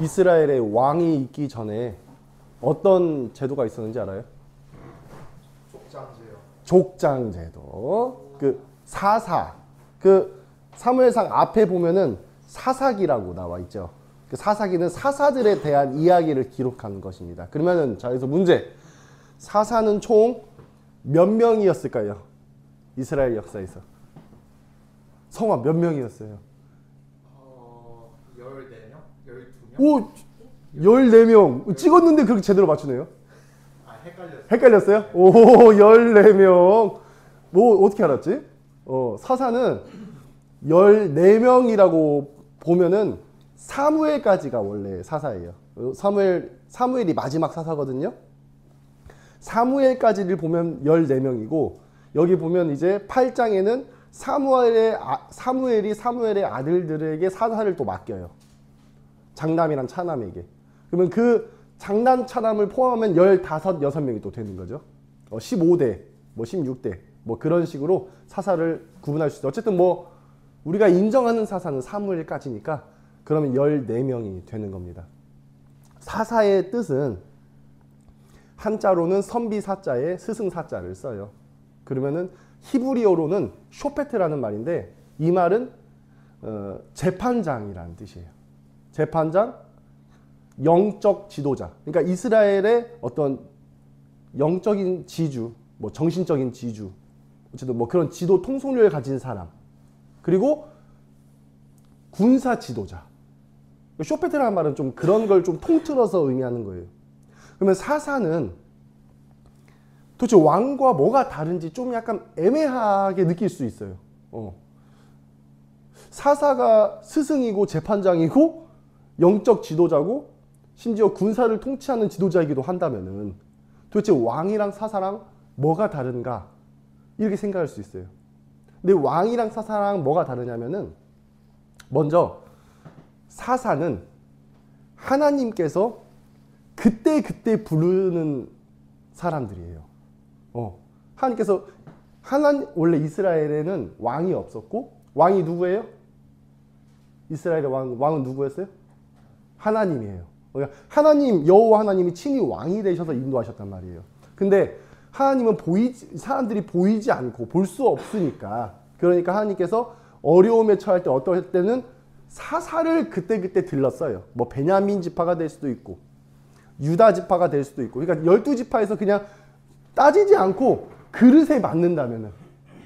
이스라엘의 왕이 있기 전에 어떤 제도가 있었는지 알아요? 족장제요. 족장제도. 그 사사. 그 사무엘상 앞에 보면은 사사기라고 나와 있죠. 그 사사기는 사사들에 대한 이야기를 기록한 것입니다. 그러면은 자, 여기서 문제. 사사는 총 몇 명이었을까요? 이스라엘 역사에서. 성화 몇 명이었어요? 14명? 12명? 오! 14명. 찍었는데 그렇게 제대로 맞추네요. 아, 헷갈렸어요. 헷갈렸어요? 오, 14명. 뭐 어떻게 알았지? 사사는 14명이라고 보면은 사무엘까지가 원래 사사예요. 사무엘이 마지막 사사거든요. 사무엘까지를 보면 14명이고 여기 보면 이제 8장에는 사무엘이 사무엘의 아들들에게 사사를 또 맡겨요. 장남이랑 차남에게. 그러면 그 장남 차남을 포함하면 15, 6명이 또 되는 거죠. 15대, 뭐 16대, 뭐 그런 식으로 사사를 구분할 수 있어요. 어쨌든 뭐 우리가 인정하는 사사는 사무엘까지니까 그러면 14명이 되는 겁니다. 사사의 뜻은 한자로는 선비사자에 스승사자를 써요. 그러면은 히브리어로는 쇼페트라는 말인데 이 말은 재판장이라는 뜻이에요. 재판장, 영적 지도자. 그러니까 이스라엘의 어떤 영적인 지주, 뭐 정신적인 지주, 어쨌든 뭐 그런 지도 통솔력을 가진 사람. 그리고 군사 지도자. 쇼페트라는 말은 좀 그런 걸 좀 통틀어서 의미하는 거예요. 그러면 사사는 도대체 왕과 뭐가 다른지 좀 약간 애매하게 느낄 수 있어요. 사사가 스승이고 재판장이고 영적 지도자고 심지어 군사를 통치하는 지도자이기도 한다면은 도대체 왕이랑 사사랑 뭐가 다른가 이렇게 생각할 수 있어요. 근데 왕이랑 사사랑 뭐가 다르냐면은 먼저 사사는 하나님께서 그때 부르는 사람들이에요. 하나님께서 원래 이스라엘에는 왕이 없었고 왕이 누구예요? 이스라엘의 왕은 누구였어요? 하나님이에요. 그러니까 하나님 여호와 하나님이 친히 왕이 되셔서 인도하셨단 말이에요. 근데 하나님은 사람들이 보이지 않고 볼 수 없으니까 그러니까 하나님께서 어려움에 처할 때 어떨 때는 사사를 그때 들렀어요. 뭐 베냐민 지파가 될 수도 있고 유다 지파가 될 수도 있고 그러니까 12지파에서 그냥 따지지 않고 그릇에 맞는다면은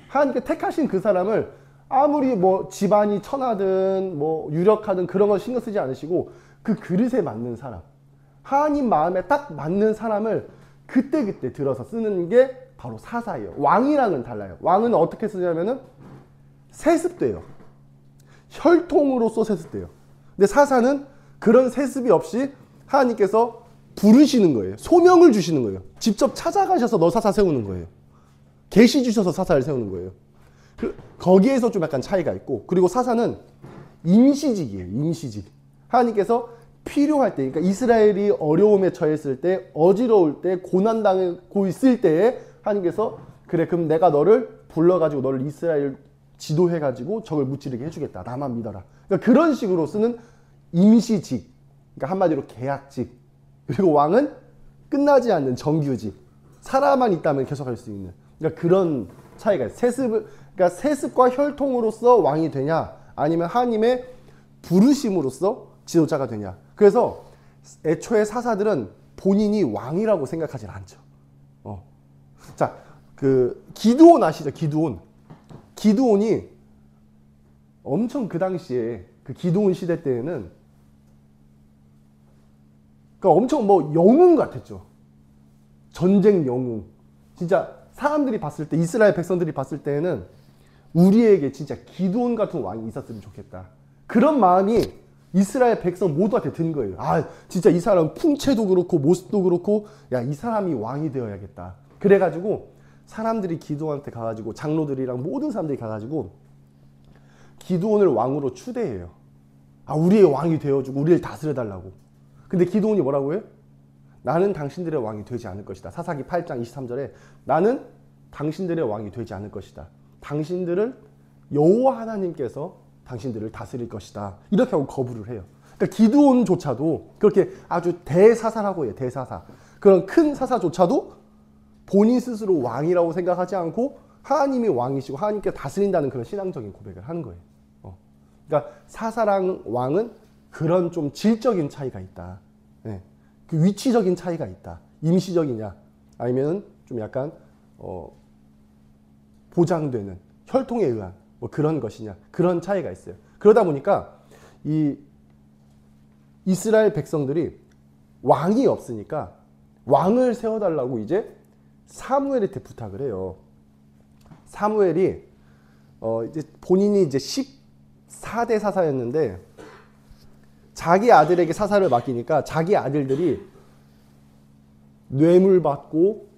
하나님께 택하신 그 사람을 아무리 뭐 집안이 천하든 뭐 유력하든 그런 거 신경 쓰지 않으시고 그 그릇에 맞는 사람 하나님 마음에 딱 맞는 사람을 그때 들어서 쓰는 게 바로 사사예요. 왕이랑은 달라요. 왕은 어떻게 쓰냐면은 세습돼요. 혈통으로서 세습돼요. 근데 사사는 그런 세습이 없이 하나님께서 부르시는 거예요. 소명을 주시는 거예요. 직접 찾아가셔서 너 사사 세우는 거예요. 계시 주셔서 사사를 세우는 거예요. 거기에서 좀 약간 차이가 있고 그리고 사사는 임시직이에요. 임시직. 하나님께서 필요할 때 그러니까 이스라엘이 어려움에 처했을 때 어지러울 때 고난당하고 있을 때에 하나님께서 그래 그럼 내가 너를 불러가지고 너를 이스라엘 지도해가지고 적을 무찌르게 해주겠다. 나만 믿어라. 그러니까 그런 식으로 쓰는 임시직. 그러니까 한마디로 계약직. 그리고 왕은 끝나지 않는 정규직. 살아만 있다면 계속할 수 있는. 그러니까 그런 차이가 있어요. 그러니까 세습과 혈통으로서 왕이 되냐 아니면 하나님의 부르심으로서 지도자가 되냐. 그래서 애초에 사사들은 본인이 왕이라고 생각하지 않죠. 자, 그 기드온 아시죠? 기드온이 엄청 그 당시에 그 기드온 시대 때에는 그러니까 엄청 뭐 영웅 같았죠. 전쟁 영웅. 진짜 사람들이 봤을 때 이스라엘 백성들이 봤을 때에는 우리에게 진짜 기드온 같은 왕이 있었으면 좋겠다. 그런 마음이 이스라엘 백성 모두한테 든 거예요. 아 진짜 이 사람 풍채도 그렇고 모습도 그렇고 야 이 사람이 왕이 되어야겠다. 그래가지고 사람들이 기드온한테 가가지고 장로들이랑 모든 사람들이 가가지고 기드온을 왕으로 추대해요. 아 우리의 왕이 되어주고 우리를 다스려달라고. 근데 기드온이 뭐라고 해요? 나는 당신들의 왕이 되지 않을 것이다. 사사기 8장 23절에 나는 당신들의 왕이 되지 않을 것이다. 당신들은 여호와 하나님께서 당신들을 다스릴 것이다. 이렇게 하고 거부를 해요. 그러니까 기드온조차도 그렇게 아주 대사사라고 해요. 대사사. 그런 큰 사사조차도 본인 스스로 왕이라고 생각하지 않고 하나님이 왕이시고 하나님께 다스린다는 그런 신앙적인 고백을 하는 거예요. 그러니까 사사랑 왕은 그런 좀 질적인 차이가 있다. 네. 그 위치적인 차이가 있다. 임시적이냐 아니면 좀 약간 보장되는 혈통에 의한 뭐 그런 것이냐 그런 차이가 있어요. 그러다 보니까 이 이스라엘 백성들이 왕이 없으니까 왕을 세워달라고 이제 사무엘한테 부탁을 해요. 사무엘이 이제 본인이 이제 14대 사사였는데 자기 아들에게 사사를 맡기니까 자기 아들들이 뇌물 받고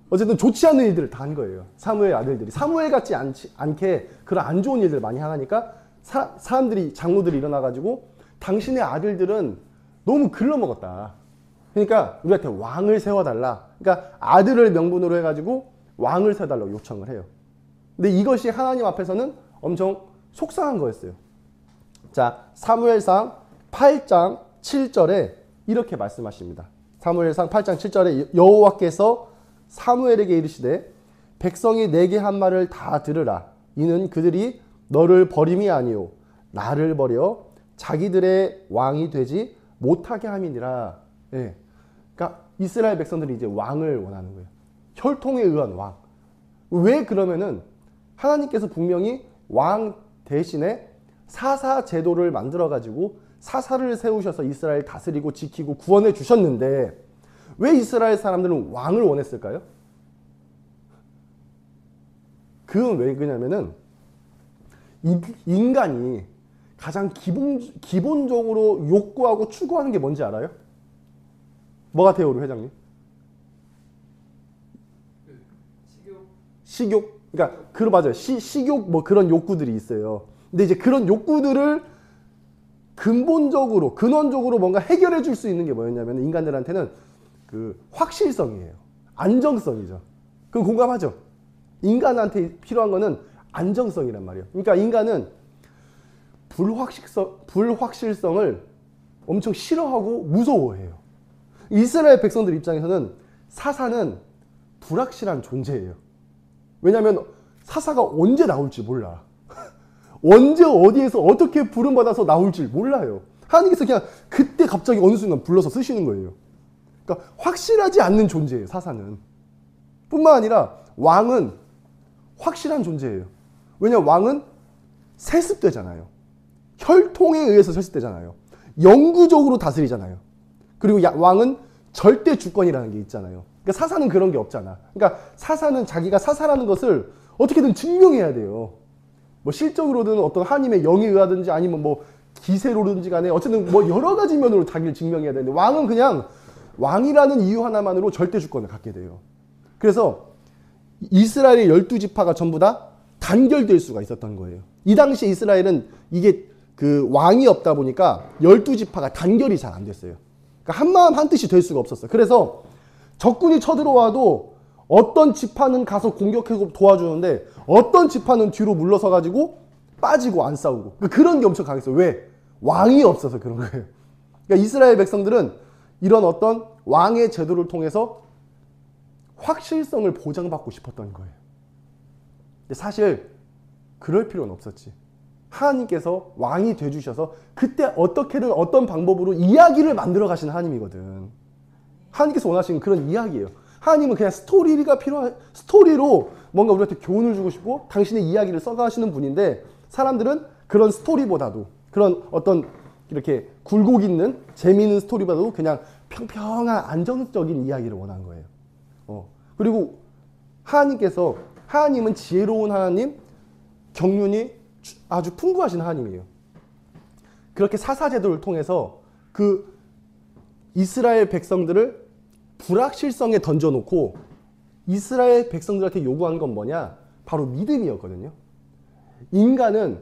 어쨌든 좋지 않은 일들을 다 한 거예요. 사무엘 아들들이. 사무엘 같지 않게 그런 안 좋은 일들을 많이 하니까 사람들이 장로들이 일어나가지고 당신의 아들들은 너무 글러먹었다. 그러니까 우리한테 왕을 세워달라. 그러니까 아들을 명분으로 해가지고 왕을 세워달라고 요청을 해요. 근데 이것이 하나님 앞에서는 엄청 속상한 거였어요. 자, 사무엘상 8장 7절에 이렇게 말씀하십니다. 사무엘상 8장 7절에 여호와께서 사무엘에게 이르시되 백성이 내게 한 말을 다 들으라. 이는 그들이 너를 버림이 아니요 나를 버려 자기들의 왕이 되지 못하게 함이니라. 예. 그러니까 이스라엘 백성들이 이제 왕을 원하는 거예요. 혈통에 의한 왕. 왜 그러면은 하나님께서 분명히 왕 대신에 사사 제도를 만들어 가지고 사사를 세우셔서 이스라엘 다스리고 지키고 구원해 주셨는데 왜 이스라엘 사람들은 왕을 원했을까요? 그건 왜 그러냐면은 인간이 가장 기본적으로 욕구하고 추구하는 게 뭔지 알아요? 뭐 같아요, 우리 회장님? 식욕? 그러니까 맞아요. 식욕 뭐 그런 욕구들이 있어요. 근데 이제 그런 욕구들을 근원적으로 뭔가 해결해 줄 수 있는 게 뭐였냐면 인간들한테는 그 확실성이에요. 안정성이죠. 그럼 공감하죠? 인간한테 필요한 거는 안정성이란 말이에요. 그러니까 인간은 불확실성을 엄청 싫어하고 무서워해요. 이스라엘 백성들 입장에서는 사사는 불확실한 존재예요. 왜냐하면 사사가 언제 나올지 몰라. 언제 어디에서 어떻게 부름받아서 나올지 몰라요. 하나님께서 그냥 그때 갑자기 어느 순간 불러서 쓰시는 거예요. 그러니까 확실하지 않는 존재예요. 사사는. 뿐만 아니라 왕은 확실한 존재예요. 왜냐하면 왕은 세습되잖아요. 혈통에 의해서 세습되잖아요. 영구적으로 다스리잖아요. 그리고 왕은 절대 주권이라는 게 있잖아요. 그러니까 사사는 그런 게 없잖아. 그러니까 사사는 자기가 사사라는 것을 어떻게든 증명해야 돼요. 뭐 실적으로든 어떤 하나님의 영에 의하든지 아니면 뭐 기세로든지 간에 어쨌든 뭐 여러 가지 면으로 자기를 증명해야 되는데 왕은 그냥 왕이라는 이유 하나만으로 절대 주권을 갖게 돼요. 그래서 이스라엘의 12지파가 전부 다 단결될 수가 있었던 거예요. 이 당시 이스라엘은 이게 그 왕이 없다 보니까 12지파가 단결이 잘 안 됐어요. 그러니까 한마음 한뜻이 될 수가 없었어요. 그래서 적군이 쳐들어와도 어떤 지파는 가서 공격하고 도와주는데 어떤 지파는 뒤로 물러서 가지고 빠지고 안 싸우고 그런 게 엄청 강했어요. 왜? 왕이 없어서 그런 거예요. 그러니까 이스라엘 백성들은 이런 어떤 왕의 제도를 통해서 확실성을 보장받고 싶었던 거예요. 근데 사실 그럴 필요는 없었지. 하나님께서 왕이 돼주셔서 그때 어떻게든 어떤 방법으로 이야기를 만들어 가시는 하나님이거든. 하나님께서 원하시는 그런 이야기예요. 하나님은 그냥 스토리로 뭔가 우리한테 교훈을 주고 싶고 당신의 이야기를 써가시는 분인데 사람들은 그런 스토리보다도 그런 어떤 이렇게 굴곡 있는 재미있는 스토리보다도 그냥 평평한 안정적인 이야기를 원한 거예요. 그리고 하나님은 지혜로운 하나님, 경륜이 아주 풍부하신 하나님이에요. 그렇게 사사제도를 통해서 그 이스라엘 백성들을 불확실성에 던져놓고 이스라엘 백성들한테 요구한 건 뭐냐? 바로 믿음이었거든요. 인간은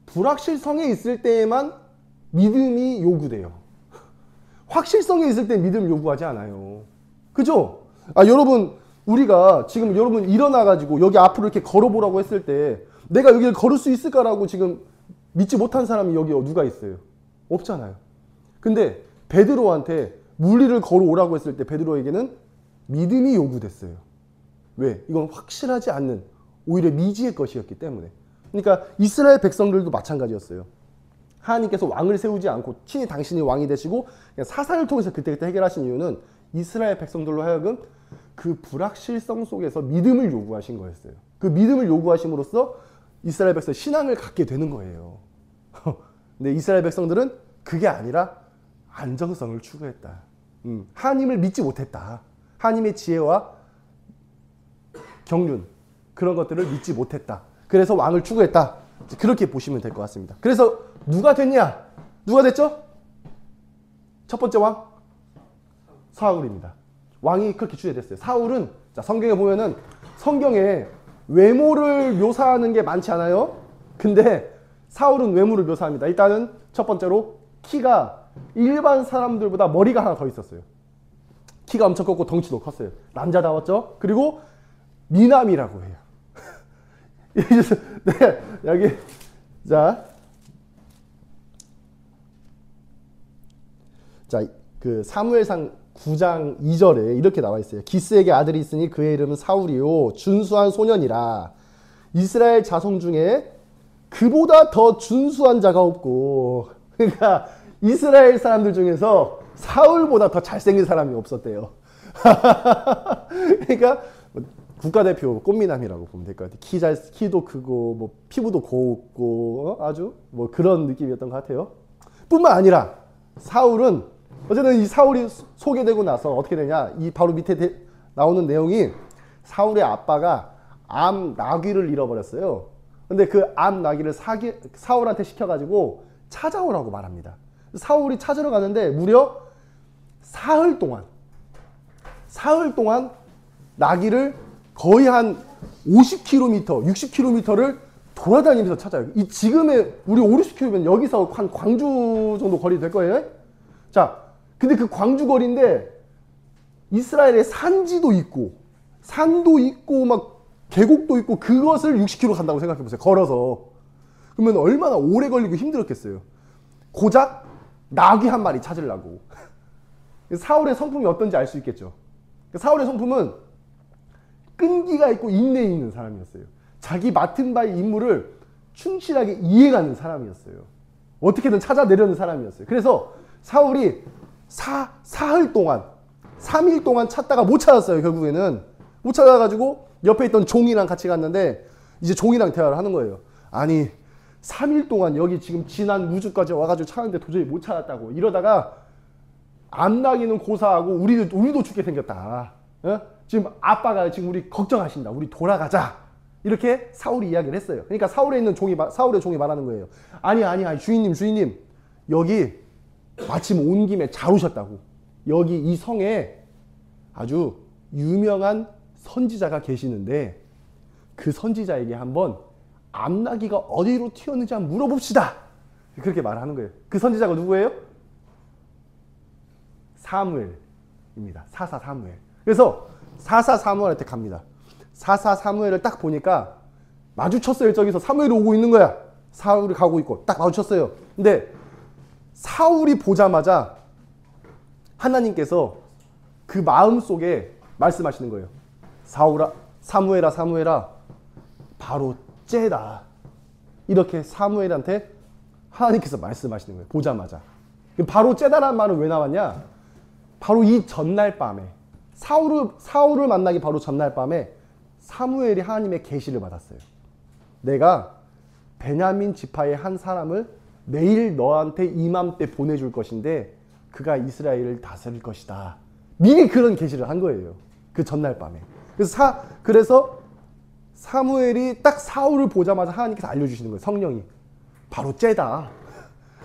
불확실성에 있을 때에만 믿음이 요구돼요. 확실성에 있을 때 믿음을 요구하지 않아요. 그죠? 여러분, 우리가 지금 여러분 일어나가지고 여기 앞으로 이렇게 걸어보라고 했을 때 내가 여기를 걸을 수 있을까라고 지금 믿지 못한 사람이 여기 누가 있어요? 없잖아요. 근데 베드로한테 물리를 걸어오라고 했을 때 베드로에게는 믿음이 요구됐어요. 왜? 이건 확실하지 않는 오히려 미지의 것이었기 때문에. 그러니까 이스라엘 백성들도 마찬가지였어요. 하나님께서 왕을 세우지 않고 친히 당신이 왕이 되시고 그냥 사사를 통해서 그때그때 해결하신 이유는 이스라엘 백성들로 하여금 그 불확실성 속에서 믿음을 요구하신 거였어요. 그 믿음을 요구하심으로써 이스라엘 백성 신앙을 갖게 되는 거예요. 근데 이스라엘 백성들은 그게 아니라 안정성을 추구했다. 하나님을 믿지 못했다. 하나님의 지혜와 경륜 그런 것들을 믿지 못했다. 그래서 왕을 추구했다. 그렇게 보시면 될 것 같습니다. 그래서 누가 됐냐? 누가 됐죠? 첫 번째 왕 사울입니다. 왕이 그렇게 추대됐어요. 사울은 자, 성경에 보면은 성경에 외모를 묘사하는 게 많지 않아요? 근데 사울은 외모를 묘사합니다. 일단은 첫 번째로 키가 일반 사람들보다 머리가 하나 더 있었어요. 키가 엄청 컸고 덩치도 컸어요. 남자다웠죠? 그리고 미남이라고 해요. 네, 여기 자, 그 사무엘상 9장 2절에 이렇게 나와 있어요. 기스에게 아들이 있으니 그의 이름은 사울이요 준수한 소년이라. 이스라엘 자손 중에 그보다 더 준수한 자가 없고, 그러니까 이스라엘 사람들 중에서 사울보다 더 잘생긴 사람이 없었대요. 그러니까 국가대표 꽃미남이라고 보면 될 것 같아요. 키도 크고 뭐 피부도 곱고 아주 뭐 그런 느낌이었던 것 같아요. 뿐만 아니라 사울은 어쨌든 이 사울이 소개되고 나서 어떻게 되냐, 이 바로 밑에 나오는 내용이 사울의 아빠가 암 나귀를 잃어버렸어요. 근데 그 암 나귀를 사울한테 시켜가지고 찾아오라고 말합니다. 사울이 찾으러 가는데 무려 사흘 동안 나귀를 거의 한 50km, 60km를 돌아다니면서 찾아요. 이 지금의 우리 50km면 여기서 한 광주 정도 거리 될 거예요. 자, 근데 그 광주 거리인데 이스라엘에 산지도 있고 산도 있고 막 계곡도 있고 그것을 60km 간다고 생각해 보세요. 걸어서. 그러면 얼마나 오래 걸리고 힘들었겠어요. 고작 나귀 한 마리 찾으려고. 사울의 성품이 어떤지 알 수 있겠죠. 사울의 성품은 끈기가 있고 인내 있는 사람이었어요. 자기 맡은 바의 임무를 충실하게 이해가는 사람이었어요. 어떻게든 찾아내려는 사람이었어요. 그래서 사울이 사흘 동안 3일 동안 찾다가 못 찾았어요. 결국에는 못 찾아가지고 옆에 있던 종이랑 같이 갔는데 이제 종이랑 대화를 하는 거예요. 아니 3일 동안 여기 지금 지난 우주까지 와가지고 찾았는데 도저히 못 찾았다고. 이러다가 암나기는 고사하고 우리도 죽게 생겼다. 어? 지금 아빠가 지금 우리 걱정하신다. 우리 돌아가자. 이렇게 사울이 이야기를 했어요. 그러니까 사울의 종이 말하는 거예요. 아니 주인님 여기 마침 온 김에 잘 오셨다고. 여기 이 성에 아주 유명한 선지자가 계시는데 그 선지자에게 한번 암나기가 어디로 튀었는지 한번 물어봅시다. 그렇게 말하는 거예요. 그 선지자가 누구예요? 사무엘입니다. 사사 사무엘. 그래서 사사 사무엘한테 갑니다. 사사 사무엘을 딱 보니까 마주쳤어요. 저기서 사무엘이 오고 있는 거야. 사울이 가고 있고 딱 마주쳤어요. 근데 사울이 보자마자 하나님께서 그 마음속에 말씀하시는 거예요. 사무엘아 바로 째다. 이렇게 사무엘한테 하나님께서 말씀하시는 거예요. 보자마자. 바로 째다라는 말은 왜 나왔냐? 바로 이 전날 밤에 사울을 만나기 바로 전날 밤에 사무엘이 하나님의 계시를 받았어요. 내가 베냐민 지파의 한 사람을 내일 너한테 이맘때 보내줄 것인데 그가 이스라엘을 다스릴 것이다. 미리 그런 계시를 한 거예요. 그 전날 밤에. 그래서 사무엘이 딱 사울을 보자마자 하나님께서 알려주시는 거예요. 성령이. 바로 째다.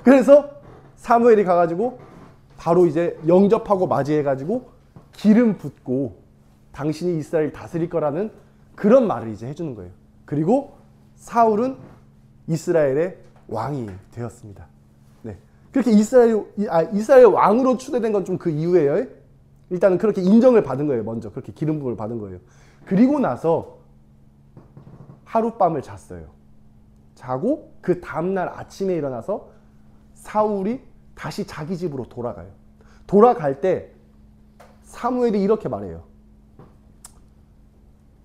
그래서 사무엘이 가가지고 바로 이제 영접하고 맞이해가지고 기름 붓고 당신이 이스라엘 다스릴 거라는 그런 말을 이제 해주는 거예요. 그리고 사울은 이스라엘의 왕이 되었습니다. 네. 그렇게 이스라엘 왕으로 추대된 건 좀 그 이후에요. 일단은 그렇게 인정을 받은 거예요. 먼저 그렇게 기름 부음을 받은 거예요. 그리고 나서 하룻밤을 잤어요. 자고 그 다음날 아침에 일어나서 사울이 다시 자기 집으로 돌아가요. 돌아갈 때 사무엘이 이렇게 말해요.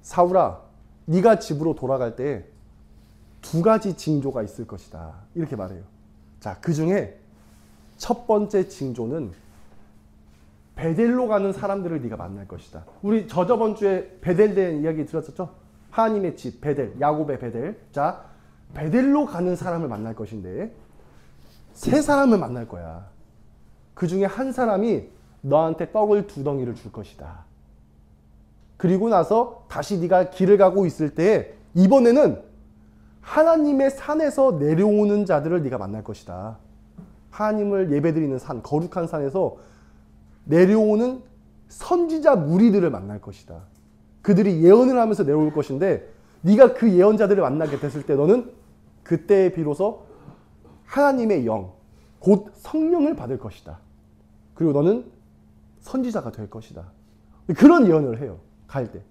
사울아, 네가 집으로 돌아갈 때 두 가지 징조가 있을 것이다. 이렇게 말해요. 자, 그 중에 첫 번째 징조는 베델로 가는 사람들을 네가 만날 것이다. 우리 저번 주에 베델 대한 이야기 들었었죠? 하나님의 집, 베델, 야곱의 베델. 자, 베델로 가는 사람을 만날 것인데 세 사람을 만날 거야. 그 중에 한 사람이 너한테 떡을 2덩이를 줄 것이다. 그리고 나서 다시 네가 길을 가고 있을 때 이번에는 하나님의 산에서 내려오는 자들을 네가 만날 것이다. 하나님을 예배드리는 산, 거룩한 산에서 내려오는 선지자 무리들을 만날 것이다. 그들이 예언을 하면서 내려올 것인데 네가 그 예언자들을 만나게 됐을 때 너는 그때 비로소 하나님의 영, 곧 성령을 받을 것이다. 그리고 너는 선지자가 될 것이다. 그런 예언을 해요. 갈 때.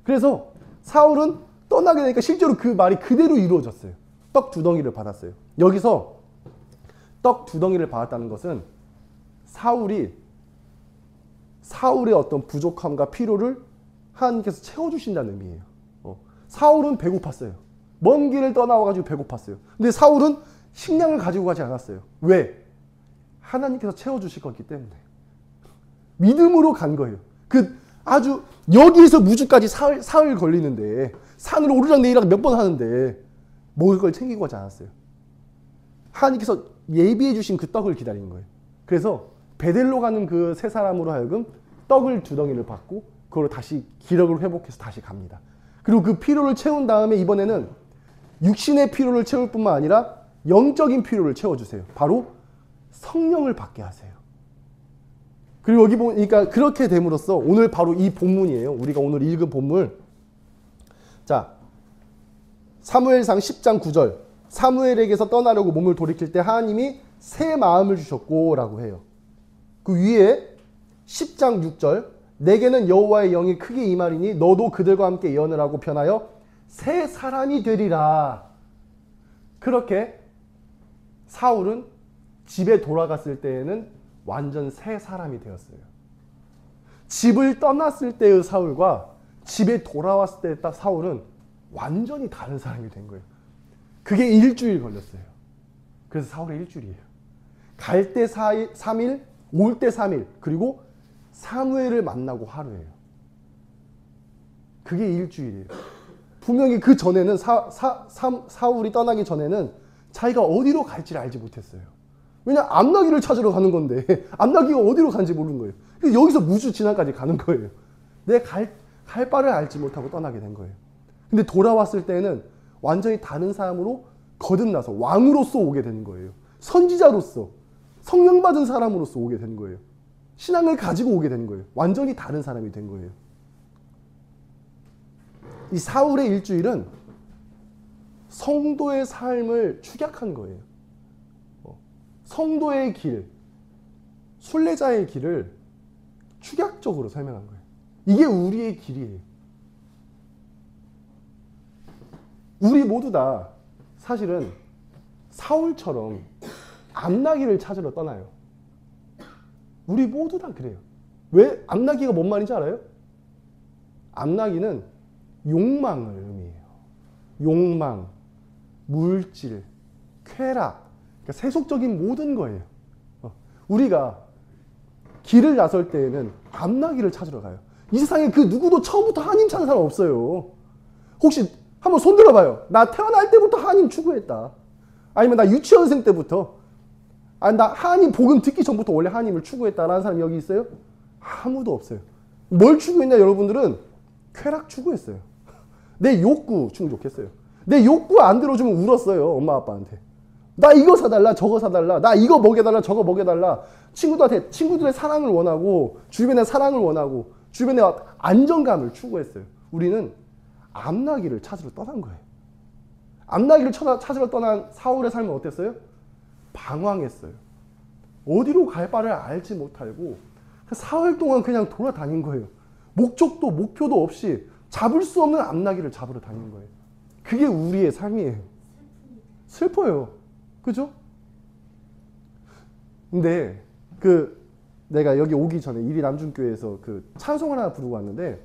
그래서 사울은 떠나게 되니까 실제로 그 말이 그대로 이루어졌어요. 떡 2덩이를 받았어요. 여기서 떡 2덩이를 받았다는 것은 사울의 어떤 부족함과 필요를 하나님께서 채워주신다는 의미예요. 사울은 배고팠어요. 먼 길을 떠나와가지고 배고팠어요. 근데 사울은 식량을 가지고 가지 않았어요. 왜? 하나님께서 채워주실 거기 때문에. 믿음으로 간 거예요. 아주 여기에서 무주까지 사흘 걸리는데 산을 오르락내리락 몇 번 하는데 먹을 걸 챙기고 가지 않았어요. 하나님께서 예비해 주신 그 떡을 기다리는 거예요. 그래서 베델로 가는 그 세 사람으로 하여금 떡을 2덩이를 받고 그걸 다시 기력을 회복해서 다시 갑니다. 그리고 그 필요를 채운 다음에 이번에는 육신의 필요를 채울 뿐만 아니라 영적인 필요를 채워주세요. 바로 성령을 받게 하세요. 그리고 여기 보니까 그렇게 됨으로써 오늘 바로 이 본문이에요. 우리가 오늘 읽은 본문. 자, 사무엘상 10장 9절. 사무엘에게서 떠나려고 몸을 돌이킬 때 하나님이 새 마음을 주셨고 라고 해요. 그 위에 10장 6절. 내게는 여호와의 영이 크게 임하리니 너도 그들과 함께 예언을 하고 변하여 새 사람이 되리라. 그렇게 사울은 집에 돌아갔을 때에는 완전 새 사람이 되었어요. 집을 떠났을 때의 사울과 집에 돌아왔을 때의 사울은 완전히 다른 사람이 된 거예요. 그게 일주일 걸렸어요. 그래서 사울의 일주일이에요. 갈 때 3일, 올 때 3일, 그리고 사무엘을 만나고 하루예요. 그게 일주일이에요. 분명히 그 전에는 사울이 떠나기 전에는 자기가 어디로 갈지를 알지 못했어요. 왜냐 암나귀를 찾으러 가는 건데 암나귀가 어디로 간지 모르는 거예요. 여기서 무주 진앙까지 가는 거예요. 내 갈 바를 알지 못하고 떠나게 된 거예요. 근데 돌아왔을 때는 완전히 다른 사람으로 거듭나서 왕으로서 오게 되는 거예요. 선지자로서 성령 받은 사람으로서 오게 된 거예요. 신앙을 가지고 오게 된 거예요. 완전히 다른 사람이 된 거예요. 이 사울의 일주일은 성도의 삶을 축약한 거예요. 성도의 길, 순례자의 길을 축약적으로 설명한 거예요. 이게 우리의 길이에요. 우리 모두 다 사실은 사울처럼 암나귀를 찾으러 떠나요. 우리 모두 다 그래요. 왜? 암나귀가 뭔 말인지 알아요? 암나귀는 욕망을 의미해요. 욕망, 물질, 쾌락, 그러니까 세속적인 모든 거예요. 우리가 길을 나설 때에는 암나귀를 찾으러 가요. 이 세상에 그 누구도 처음부터 하나님 찾는 사람 없어요. 혹시 한번 손 들어봐요. 나 태어날 때부터 하나님 추구했다. 아니면 나 유치원생 때부터 나 하나님 복음 듣기 전부터 원래 하나님을 추구했다라는 사람이 여기 있어요? 아무도 없어요. 뭘 추구했냐 여러분들은? 쾌락 추구했어요. 내 욕구 충족했어요. 내 욕구 안 들어주면 울었어요. 엄마 아빠한테. 나 이거 사달라 저거 사달라 나 이거 먹여달라 저거 먹여달라. 친구들의 사랑을 원하고 주변의 사랑을 원하고 주변의 안정감을 추구했어요. 우리는 암나귀를 찾으러 떠난 거예요. 암나귀를 찾으러 떠난 사울의 삶은 어땠어요? 방황했어요. 어디로 갈 바를 알지 못하고 사흘 동안 그냥 돌아다닌 거예요. 목적도 목표도 없이 잡을 수 없는 암나귀를 잡으러 다닌 거예요. 그게 우리의 삶이에요. 슬픔이 슬퍼요. 그죠? 근데 내가 여기 오기 전에 이리 남중교회에서 찬송을 하나 부르고 왔는데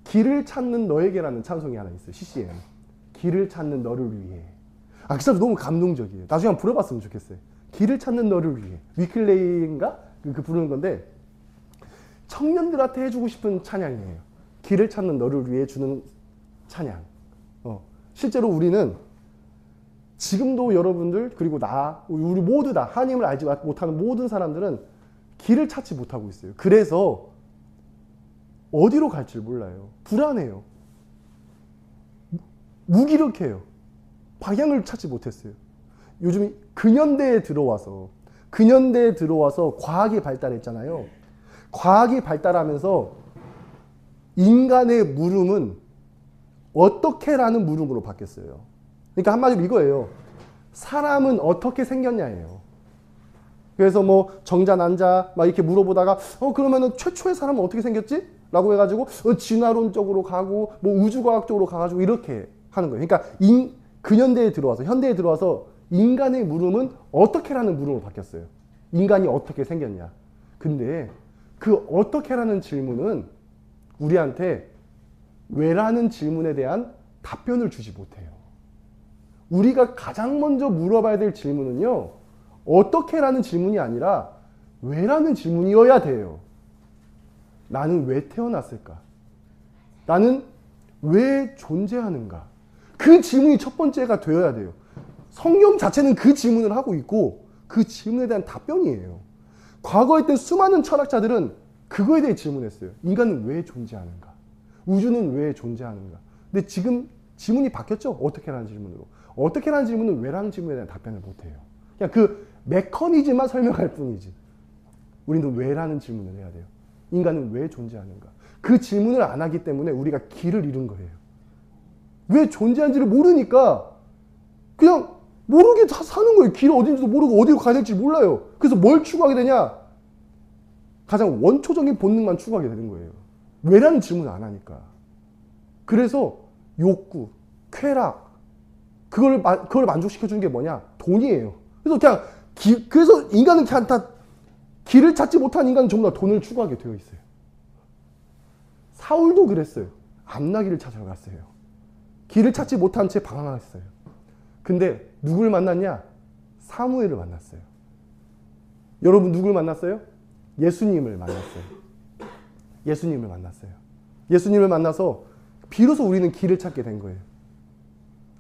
길을 찾는 너에게라는 찬송이 하나 있어요. CCM. 길을 찾는 너를 위해. 그 찬송 너무 감동적이에요. 나중에 한번 불러봤으면 좋겠어요. 길을 찾는 너를 위해. 위클레이인가? 부르는 건데 청년들한테 해주고 싶은 찬양이에요. 길을 찾는 너를 위해 주는 찬양. 실제로 우리는 지금도 여러분들 그리고 우리 모두 다 하나님을 알지 못하는 모든 사람들은 길을 찾지 못하고 있어요. 그래서 어디로 갈지 몰라요. 불안해요. 무기력해요. 방향을 찾지 못했어요. 요즘 근현대에 들어와서 과학이 발달했잖아요. 과학이 발달하면서 인간의 물음은 어떻게라는 물음으로 바뀌었어요. 그러니까 한마디로 이거예요. 사람은 어떻게 생겼냐예요. 그래서 뭐 정자 난자 막 이렇게 물어보다가 그러면은 최초의 사람은 어떻게 생겼지? 라고 해가지고 진화론적으로 가고 뭐 우주과학적으로 가가지고 이렇게 하는 거예요. 그러니까 근현대에 들어와서 현대에 들어와서 인간의 물음은 어떻게라는 물음으로 바뀌었어요. 인간이 어떻게 생겼냐. 근데 그 어떻게라는 질문은 우리한테 왜라는 질문에 대한 답변을 주지 못해요. 우리가 가장 먼저 물어봐야 될 질문은요. 어떻게라는 질문이 아니라 왜라는 질문이어야 돼요. 나는 왜 태어났을까? 나는 왜 존재하는가? 그 질문이 첫 번째가 되어야 돼요. 성경 자체는 그 질문을 하고 있고 그 질문에 대한 답변이에요. 과거에 있던 수많은 철학자들은 그거에 대해 질문했어요. 인간은 왜 존재하는가? 우주는 왜 존재하는가? 근데 지금 질문이 바뀌었죠? 어떻게라는 질문으로. 어떻게라는 질문은 왜라는 질문에 대한 답변을 못해요. 그냥 그 메커니즘만 설명할 뿐이지. 우리는 왜라는 질문을 해야 돼요. 인간은 왜 존재하는가? 그 질문을 안 하기 때문에 우리가 길을 잃은 거예요. 왜 존재하는지를 모르니까 그냥 모르게 다 사는 거예요. 길이 어딘지도 모르고 어디로 가야 될지 몰라요. 그래서 뭘 추구하게 되냐? 가장 원초적인 본능만 추구하게 되는 거예요. 왜라는 질문을 안 하니까. 그래서 욕구, 쾌락, 그걸 만족시켜주는 게 뭐냐? 돈이에요. 그래서 그냥 그래서 인간은 그냥 다 길을 찾지 못한 인간은 전부 다 돈을 추구하게 되어 있어요. 사울도 그랬어요. 암나기를 찾으러 갔어요. 길을 찾지 못한 채 방황했어요. 근데 누굴 만났냐? 사무엘을 만났어요. 여러분 누굴 만났어요? 예수님을 만났어요. 예수님을 만났어요. 예수님을 만나서 비로소 우리는 길을 찾게 된 거예요.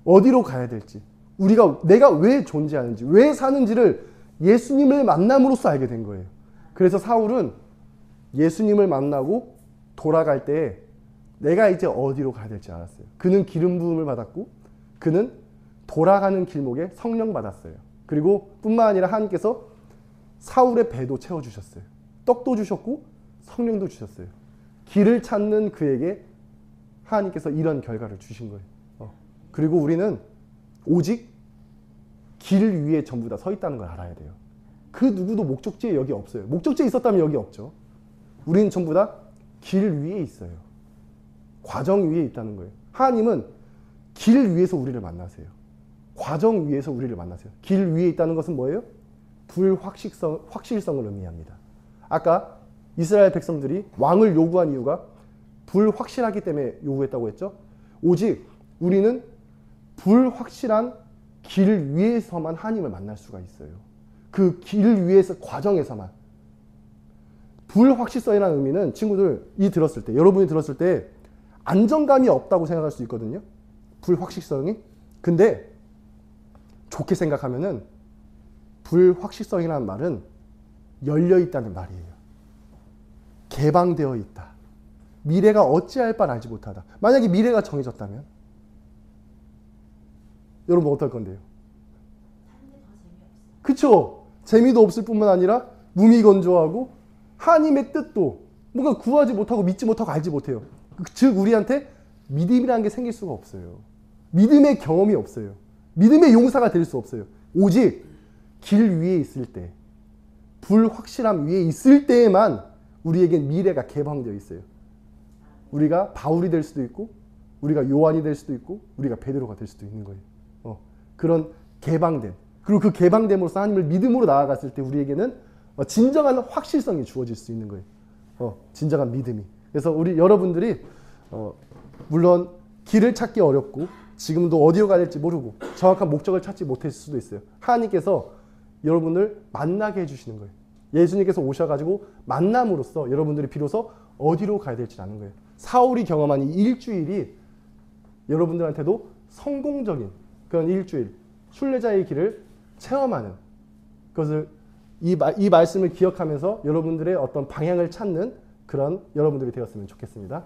어디로 가야 될지, 내가 왜 존재하는지, 왜 사는지를 예수님을 만남으로써 알게 된 거예요. 그래서 사울은 예수님을 만나고 돌아갈 때 내가 이제 어디로 가야 될지 알았어요. 그는 기름 부음을 받았고 그는 돌아가는 길목에 성령 받았어요. 그리고 뿐만 아니라 하나님께서 사울의 배도 채워주셨어요. 떡도 주셨고 성령도 주셨어요. 길을 찾는 그에게 하나님께서 이런 결과를 주신 거예요. 그리고 우리는 오직 길 위에 전부 다 서 있다는 걸 알아야 돼요. 그 누구도 목적지에 여기 없어요. 목적지에 있었다면 여기 없죠. 우리는 전부 다 길 위에 있어요. 과정 위에 있다는 거예요. 하나님은 길 위에서 우리를 만나세요. 과정 위에서 우리를 만나세요. 길 위에 있다는 것은 뭐예요? 불확실성을 의미합니다. 아까 이스라엘 백성들이 왕을 요구한 이유가 불확실하기 때문에 요구했다고 했죠. 오직 우리는 불확실한 길 위에서만 하나님을 만날 수가 있어요. 그 길 위에서 과정에서만. 불확실성이라는 의미는 여러분이 들었을 때 안정감이 없다고 생각할 수 있거든요. 불확실성이. 근데 좋게 생각하면은 불확실성이라는 말은 열려 있다는 말이에요. 개방되어 있다. 미래가 어찌할 바를 알지 못하다. 만약에 미래가 정해졌다면 여러분 어떨 건데요? 그쵸? 재미도 없을 뿐만 아니라 무미건조하고 하나님의 뜻도 뭔가 구하지 못하고 믿지 못하고 알지 못해요. 즉 우리한테 믿음이라는 게 생길 수가 없어요. 믿음의 경험이 없어요. 믿음의 용사가 될 수 없어요. 오직 길 위에 있을 때, 불확실함 위에 있을 때에만 우리에겐 미래가 개방되어 있어요. 우리가 바울이 될 수도 있고 우리가 요한이 될 수도 있고 우리가 베드로가 될 수도 있는 거예요. 그런 개방됨. 그리고 그 개방됨으로써 하나님을 믿음으로 나아갔을 때 우리에게는 진정한 확실성이 주어질 수 있는 거예요. 진정한 믿음이. 그래서 우리 여러분들이 물론 길을 찾기 어렵고 지금도 어디로 가야 될지 모르고 정확한 목적을 찾지 못했을 수도 있어요. 하나님께서 여러분을 만나게 해주시는 거예요. 예수님께서 오셔가지고 만남으로써 여러분들이 비로소 어디로 가야 될지 아는 거예요. 사울이 경험한 이 일주일이 여러분들한테도 성공적인 그런 일주일, 순례자의 길을 체험하는 그것을 이 말씀을 기억하면서 여러분들의 어떤 방향을 찾는 그런 여러분들이 되었으면 좋겠습니다.